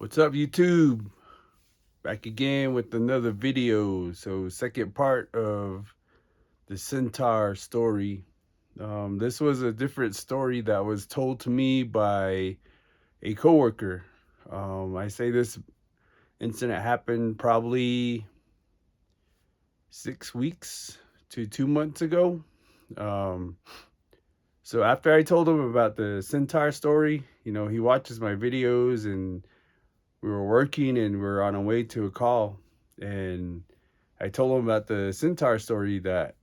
What's up, YouTube? Back again with another video. So, second part of the Centaur story. This was a different story that was told to me by a coworker. I say this incident happened probably 6 weeks to 2 months ago. Um, so after I told him about the Centaur story, he watches my videos and we were working and we are on our way to a call, and I told him about the Centaur story that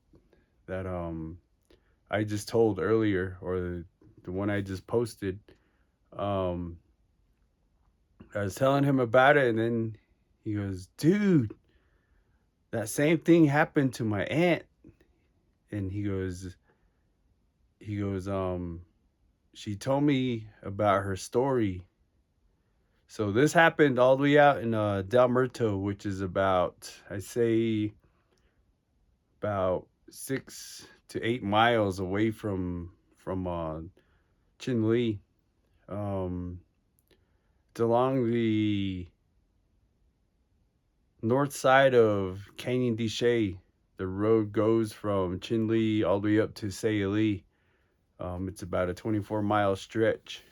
I just told earlier, or the one I just posted. Um, I was telling him about it, and then he goes, "Dude, that same thing happened to my aunt." And he goes, she told me about her story. So this happened all the way out in Del Muerto, which is about, I say, about 6 to 8 miles away from Chinle. Um, it's along the north side of Canyon de Chelly. The road goes from Chinle all the way up to Sayali. It's about a 24-mile stretch.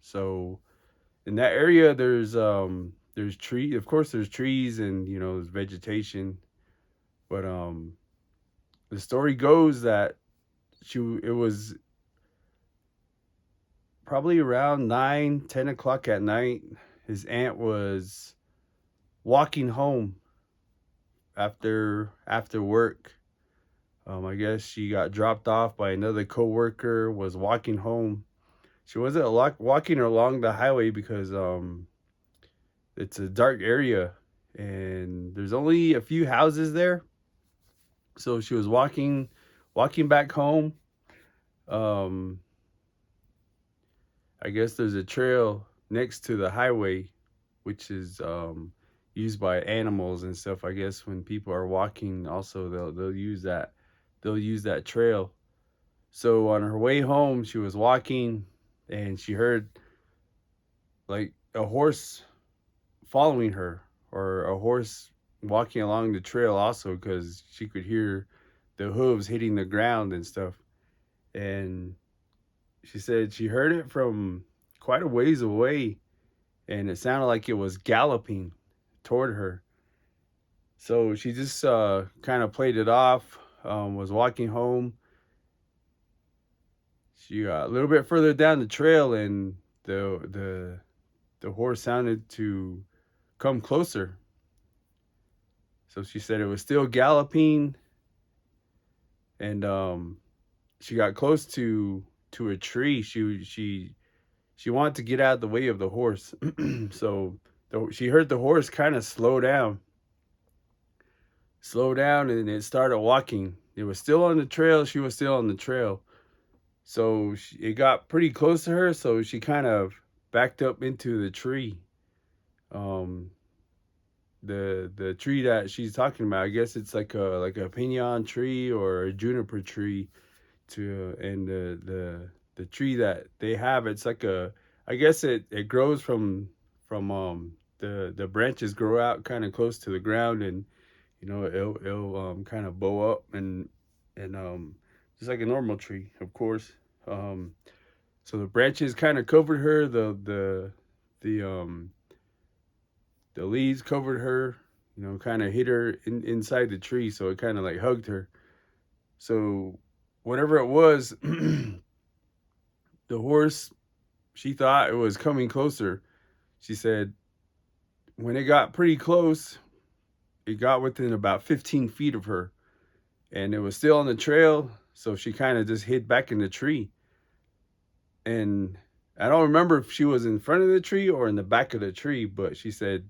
So in that area, there's tree. Of course, there's trees and there's vegetation. But the story goes that it was probably around 9, 10 o'clock at night. His aunt was walking home after work. I guess she got dropped off by another coworker. Was walking home. She wasn't walking along the highway because it's a dark area and there's only a few houses there. So she was walking back home. Um, I guess there's a trail next to the highway, which is used by animals and stuff. I guess when people are walking, also they'll use that trail. So on her way home, she was walking, and she heard like a horse following her, or a horse walking along the trail, also because she could hear the hooves hitting the ground and stuff. And she said she heard it from quite a ways away, and it sounded like it was galloping toward her. So she just kind of played it off, was walking home. She got a little bit further down the trail, and the horse sounded to come closer. So she said it was still galloping, and she got close to a tree. She wanted to get out of the way of the horse. So she heard the horse kind of slow down, and it started walking. It was still on the trail. She was still on the trail. So it got pretty close to her. So she kind of backed up into the tree. Um, the tree that she's talking about, I guess it's like a pinon tree or a juniper tree. And the tree that they have, it's like I guess it grows from the branches grow out kind of close to the ground, and it'll kind of bow up and just like a normal tree, of course. um so the branches kind of covered her, the the leaves covered her, kind of hit her inside the tree, so it kind of like hugged her. So whatever it was, the horse, she thought it was coming closer. She said when it got pretty close, it got within about 15 feet of her, and it was still on the trail. So she kind of just hid back in the tree. And I don't remember if she was in front of the tree or in the back of the tree, but she said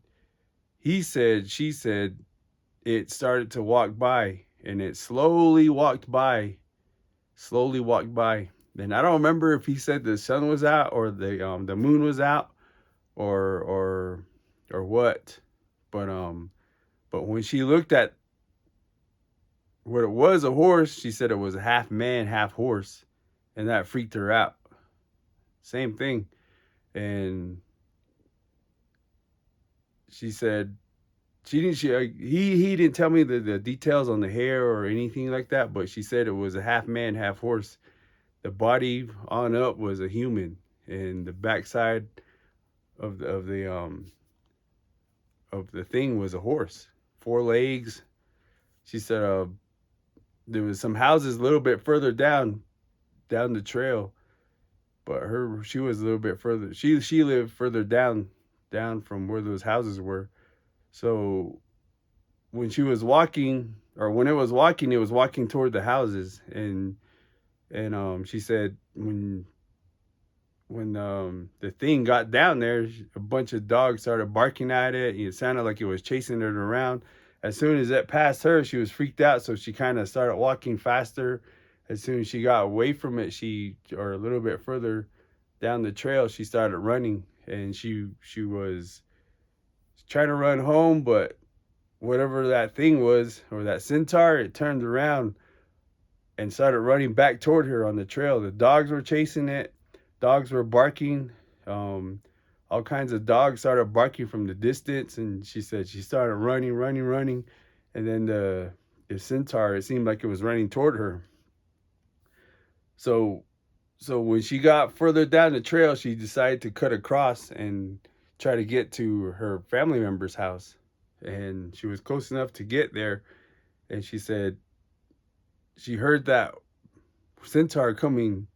it started to walk by, and it slowly walked by. And I don't remember if he said the sun was out or the moon was out, or what. But when she looked at what it was, a horse, she said it was half man, half horse, and that freaked her out. Same thing. And she said she didn't. He didn't tell me the details on the hair or anything like that. But she said it was a half man, half horse. The body on up was a human, and the backside of the thing was a horse, 4 legs. She said there was some houses a little bit further down the trail, but she was a little bit further. She lived further down from where those houses were. So when she was walking, or when it was walking toward the houses, and she said when the thing got down there, a bunch of dogs started barking at it. It sounded like it was chasing it around. As soon as it passed her, she was freaked out, so she kind of started walking faster. As soon as she got away from it, or a little bit further down the trail, she started running, and she was trying to run home, but whatever that thing was, or that centaur, it turned around and started running back toward her on the trail. The dogs were chasing it. Dogs were barking. Um, all kinds of dogs started barking from the distance, and she said she started running, and then the centaur, it seemed like it was running toward her. So so when she got further down the trail, she decided to cut across and try to get to her family member's house. And she was close enough to get there, and she said she heard that centaur coming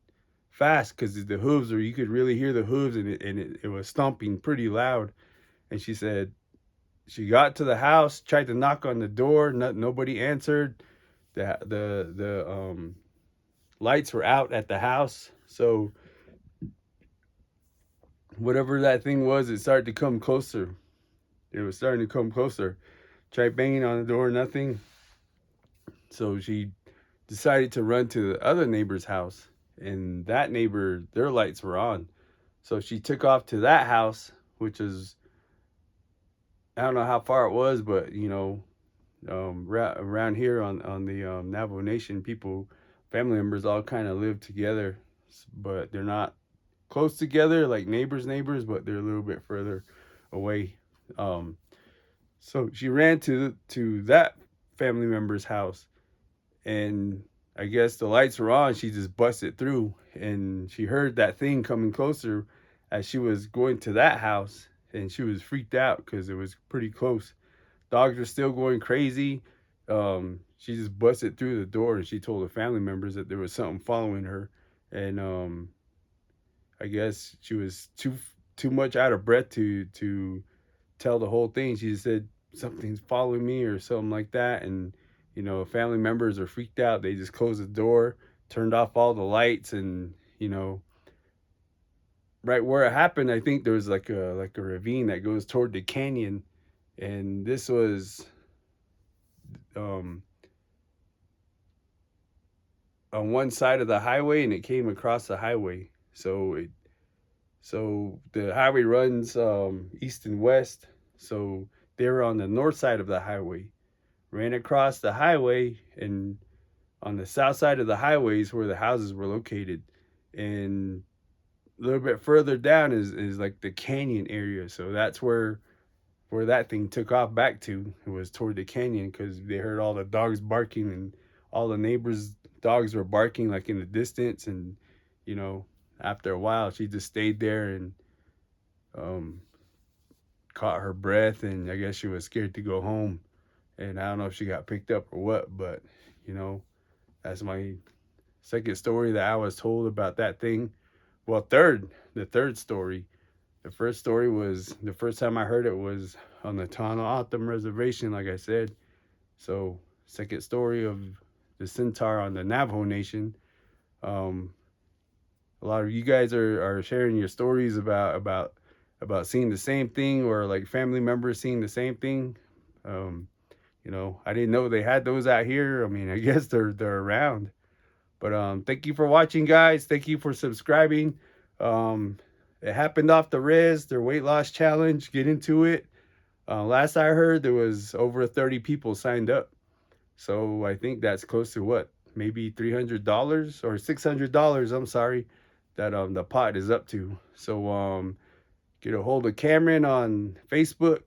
fast because the hooves, or you could really hear the hooves, and it was stomping pretty loud. And she said she got to the house, tried to knock on the door, nobody answered. The lights were out at the house, so whatever that thing was, it started to come closer. It was starting to come closer. Tried banging on the door, nothing. So she decided to run to the other neighbor's house, and that neighbor, their lights were on. So she took off to that house, which is, I don't know how far it was, but around here on the Navajo Nation, people, family members, all kind of live together, but they're not close together like neighbors, but they're a little bit further away. Um, so she ran to that family member's house, and I guess the lights were on. She just busted through, and she heard that thing coming closer as she was going to that house, and she was freaked out because it was pretty close. Dogs were still going crazy. She just busted through the door, and she told the family members that there was something following her, and I guess she was too much out of breath to tell the whole thing. She just said something's following me or something like that, and family members are freaked out. They just closed the door, turned off all the lights, and right where it happened, I think there was like a ravine that goes toward the canyon, and this was um, on one side of the highway, and it came across the highway. So the highway runs east and west. So they were on the north side of the highway, ran across the highway, and on the south side of the highway is where the houses were located, and a little bit further down is like the canyon area. So that's where that thing took off back to. It was toward the canyon because they heard all the dogs barking, and all the neighbors' dogs were barking like in the distance. And after a while, she just stayed there and um, caught her breath, and I guess she was scared to go home. And I don't know if she got picked up or what, but that's my second story that I was told about that thing. Well, the third story. The first story was, the first time I heard it was on the Tana Reservation, like I said. So, second story of the Centaur on the Navajo Nation. A lot of you guys are sharing your stories about seeing the same thing, or like family members seeing the same thing. Um, I didn't know they had those out here. I mean, I guess they're around. But thank you for watching, guys. Thank you for subscribing. It happened off the res, their weight loss challenge. Get into it. Last I heard, there was over 30 people signed up. So I think that's close to what? Maybe $300 or $600, I'm sorry, that the pot is up to. So get a hold of Cameron on Facebook.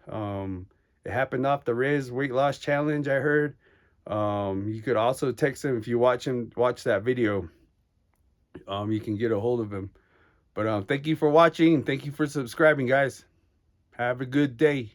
It happened off the Riz weight loss challenge, I heard. You could also text him if you watch that video. You can get a hold of him. But thank you for watching. Thank you for subscribing, guys. Have a good day.